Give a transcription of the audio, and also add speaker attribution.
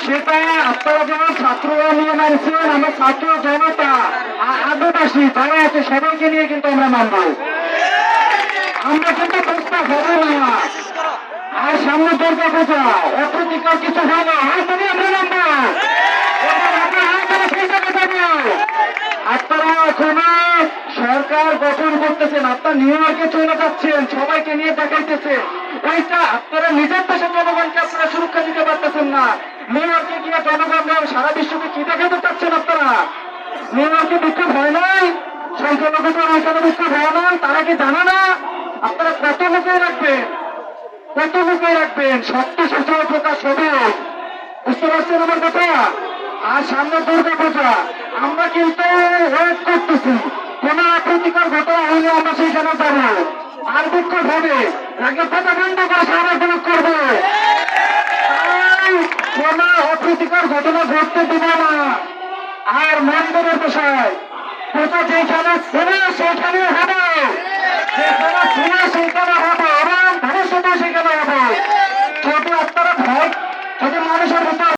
Speaker 1: সেটা আপনারা যেমন ছাত্ররা নিয়ে মানছেন, আমরা ছাত্র জনতা আদিবাসী যারা আছে সবাইকে নিয়ে কিন্তু আমরা মানবো। আমরা কিন্তু প্রস্তাব হবে না। আর সামনে দুর্গা পূজা, অপ্রতিকার কিছু হবে আমরা নামবো। আপনারা এখনো সরকার গঠন করতেছেন, আপনার নিউ ইয়র্কে চলে যাচ্ছেন, সবাইকে নিয়ে দেখাইতেছে। ওইটা আপনারা নিজের দেশের জনগণকে আপনারা সুরক্ষা দিতে পারতেছেন না। নিউ ইয়র্কে গিয়ে জনগণ সারা বিশ্বকে কি দেখাতে চাচ্ছেন আপনারা? নিউ ইয়র্কে বিক্ষোভ হয় নাই, সংখ্যালঘুদের ওইখানে বিক্ষোভ হয় না, তারা কি জানে না? আপনারা কত লুকিয়ে রাখবেন, কত লুকিয়ে রাখবেন? সত্য সূচনা প্রকাশ হবে। বুঝতে পারছেন আমার কথা? আর সামনে দুর্গা পূজা, আমরা কিন্তু ওয়েট করতেছি। কোন অপ্রীতিকর ঘটনা হইলে আমরা সেইখানে যাবো, আর বিক্ষোভ হবে, রাগের কথা বন্ধ করে সারাদিন করবো। কোন অপ্রীতিকর ঘটনা ঘটতে দিব না। আর মন্দিরের বিষয়, পূজা যেখানে ছিল সেইখানে হবে, যেখানে ছিল সেইখানে হবে।